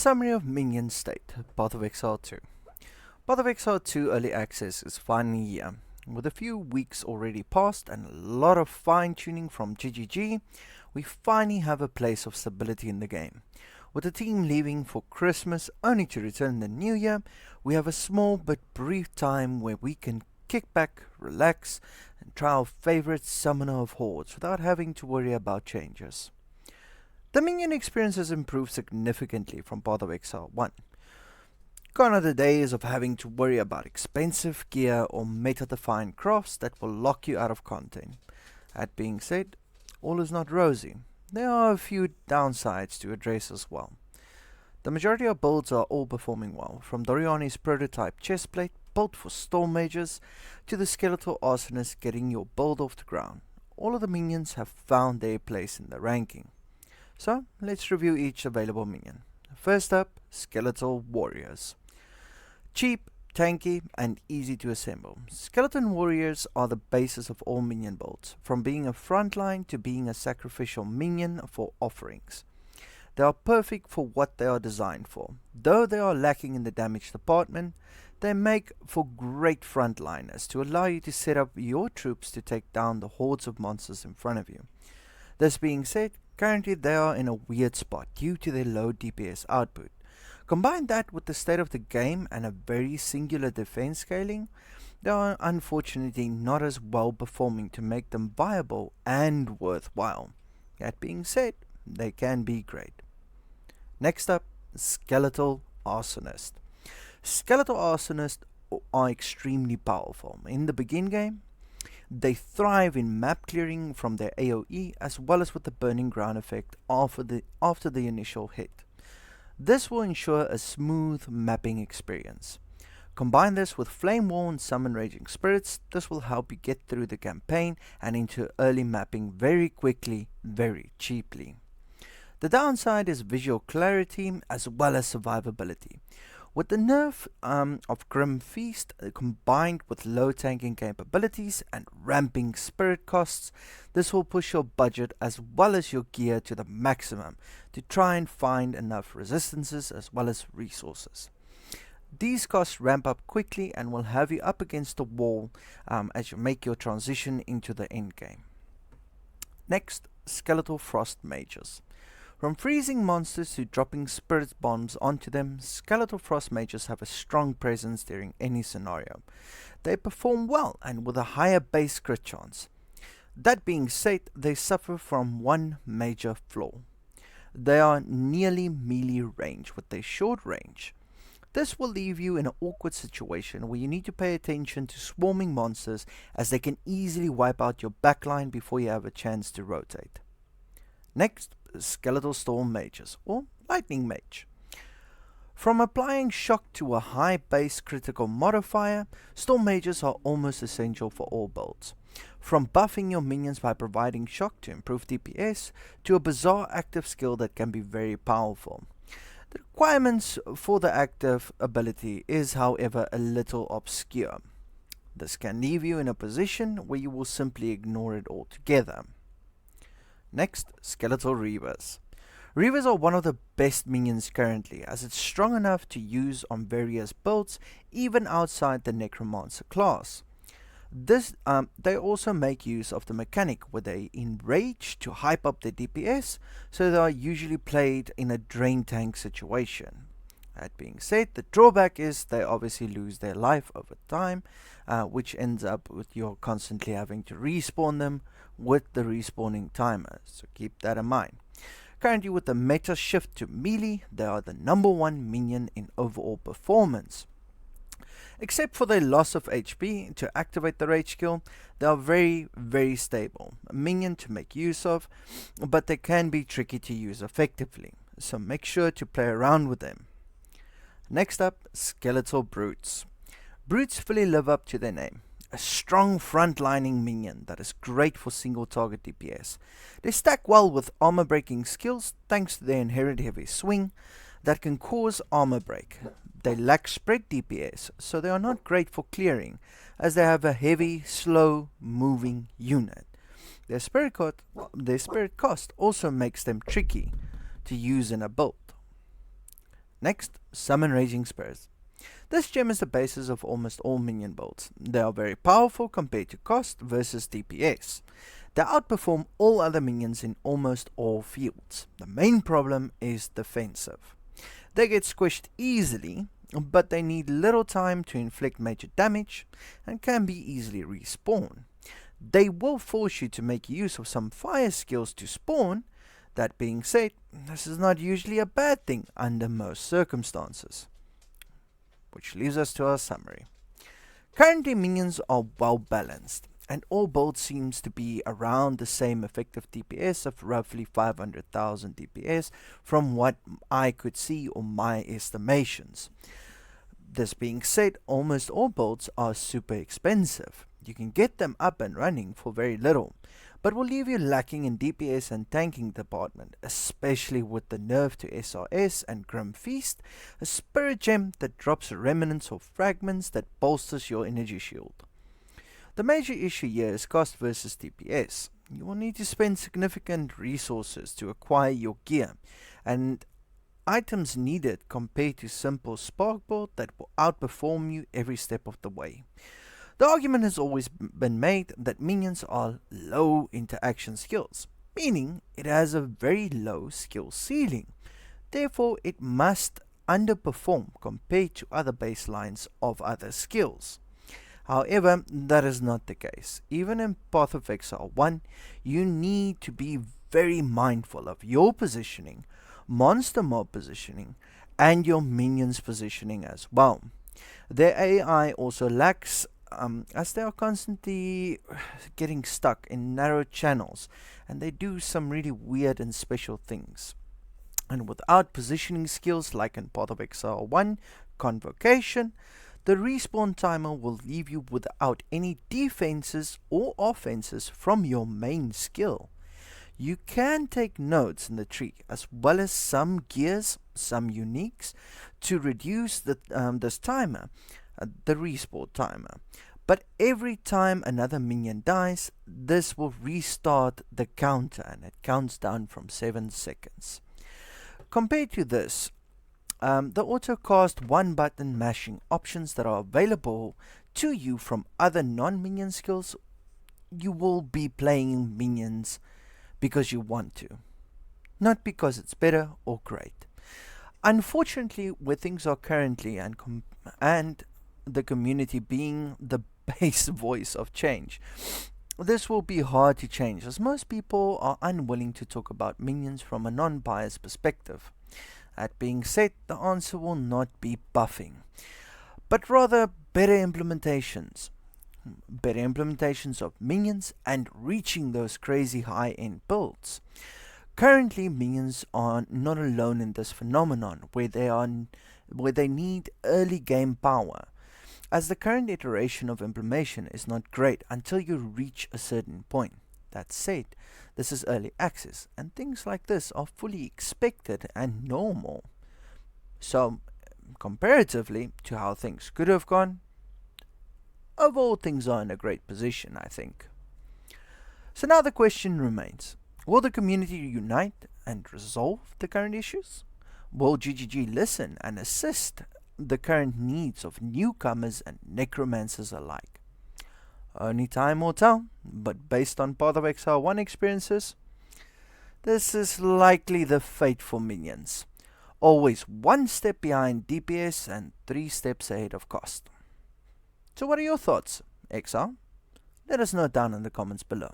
Summary of Minion State, Path of Exile 2. Path of Exile 2 Early Access is finally here. With a few weeks already passed and a lot of fine-tuning from GGG, we finally have a place of stability in the game. With the team leaving for Christmas only to return in the new year, we have a small but brief time where we can kick back, relax, and try our favorite Summoner of Hordes without having to worry about changes. The Minion experience has improved significantly from Path of Exile 1. Gone are the days of having to worry about expensive gear or meta-defined crafts that will lock you out of content. That being said, all is not rosy. There are a few downsides to address as well. The majority of builds are all performing well, from Doriani's prototype chestplate built for Storm Mages to the Skeletal Arsonist getting your build off the ground. All of the minions have found their place in the ranking. So, let's review each available minion. First up, Skeletal Warriors. Cheap, tanky, and easy to assemble. Skeleton Warriors are the basis of all minion builds, from being a frontline to being a sacrificial minion for offerings. They are perfect for what they are designed for. Though they are lacking in the damage department, they make for great frontliners to allow you to set up your troops to take down the hordes of monsters in front of you. This being said, currently they are in a weird spot due to their low DPS output. Combine that with the state of the game and a very singular defense scaling, they are unfortunately not as well performing to make them viable and worthwhile. That being said, they can be great. Next up, Skeletal Arsonist. Skeletal Arsonists are extremely powerful. In the begin game, they thrive in map clearing from their AoE as well as with the burning ground effect after the initial hit. This will ensure a smooth mapping experience. Combine this with Flame Wall and Summon Raging Spirits, this will help you get through the campaign and into early mapping very quickly, very cheaply. The downside is visual clarity as well as survivability. With the nerf of Grim Feast combined with low tanking capabilities and ramping spirit costs, this will push your budget as well as your gear to the maximum to try and find enough resistances as well as resources. These costs ramp up quickly and will have you up against the wall as you make your transition into the endgame. Next, Skeletal Frost Mages. From freezing monsters to dropping spirit bombs onto them, Skeletal Frost Mages have a strong presence during any scenario. They perform well and with a higher base crit chance. That being said, they suffer from one major flaw. They are nearly melee range with their short range. This will leave you in an awkward situation where you need to pay attention to swarming monsters as they can easily wipe out your backline before you have a chance to rotate. Next, Skeletal Storm Mages, or Lightning Mage. From applying shock to a high base critical modifier, Storm Mages are almost essential for all builds. From buffing your minions by providing shock to improve DPS, to a bizarre active skill that can be very powerful. The requirements for the active ability is however a little obscure. This can leave you in a position where you will simply ignore it altogether. Next, Skeletal Reavers. Reavers are one of the best minions currently, as it's strong enough to use on various builds, even outside the Necromancer class. They also make use of the mechanic where they enrage to hype up their DPS, so they are usually played in a drain tank situation. That being said, the drawback is they obviously lose their life over time, which ends up with you constantly having to respawn them with the respawning timer, so keep that in mind. Currently with the meta shift to melee, they are the #1 minion in overall performance. Except for their loss of HP to activate the rage skill, they are very, very stable. A minion to make use of, but they can be tricky to use effectively, so make sure to play around with them. Next up, Skeletal Brutes. Brutes fully live up to their name. A strong frontlining minion that is great for single target DPS. They stack well with armor breaking skills thanks to their inherent heavy swing that can cause armor break. They lack spread DPS, so they are not great for clearing as they have a heavy, slow moving unit. Their spirit cost also makes them tricky to use in a build. Next, Summon Raging Spirits. This gem is the basis of almost all minion builds. They are very powerful compared to cost versus DPS. They outperform all other minions in almost all fields. The main problem is defensive. They get squished easily, but they need little time to inflict major damage and can be easily respawned. They will force you to make use of some fire skills to spawn. That being said, this is not usually a bad thing under most circumstances. Which leaves us to our summary. Currently, minions are well balanced, and all builds seems to be around the same effective DPS of roughly 500,000 DPS from what I could see or my estimations. This being said, almost all builds are super expensive. You can get them up and running for very little, but will leave you lacking in DPS and tanking department, especially with the nerf to SRS and Grim Feast, a spirit gem that drops remnants or fragments that bolsters your energy shield. The major issue here is cost versus DPS. You will need to spend significant resources to acquire your gear, and items needed compared to simple spark build that will outperform you every step of the way. The argument has always been made that minions are low interaction skills, meaning it has a very low skill ceiling. Therefore, it must underperform compared to other baselines of other skills. However, that is not the case. Even in Path of Exile 1, you need to be very mindful of your positioning, monster mob positioning, and your minions positioning as well. Their AI also lacks as they are constantly getting stuck in narrow channels, and they do some really weird and special things. And without positioning skills like in Path of Exile 1, Convocation, the respawn timer will leave you without any defenses or offenses from your main skill. You can take nodes in the tree as well as some gears, some uniques, to reduce this timer, the respawn timer. But every time another minion dies, this will restart the counter and it counts down from 7 seconds. Compared to this, the auto-cast one-button mashing options that are available to you from other non-minion skills, you will be playing minions because you want to, not because it's better or great. Unfortunately, where things are currently and the community being the base voice of change, this will be hard to change as most people are unwilling to talk about minions from a non-biased perspective. That being said, the answer will not be buffing, but rather better implementations. Better implementations of minions and reaching those crazy high-end builds. Currently, minions are not alone in this phenomenon where they need early game power, as the current iteration of implementation is not great until you reach a certain point. That said, this is early access, and things like this are fully expected and normal. So, comparatively to how things could have gone, overall things are in a great position, I think. So now the question remains, will the community unite and resolve the current issues? Will GGG listen and assist the current needs of newcomers and necromancers alike? Only time will tell, but based on Path of Exile 1 experiences, this is likely the fate for minions. Always one step behind DPS and 3 steps ahead of cost. So what are your thoughts, Exile? Let us know down in the comments below.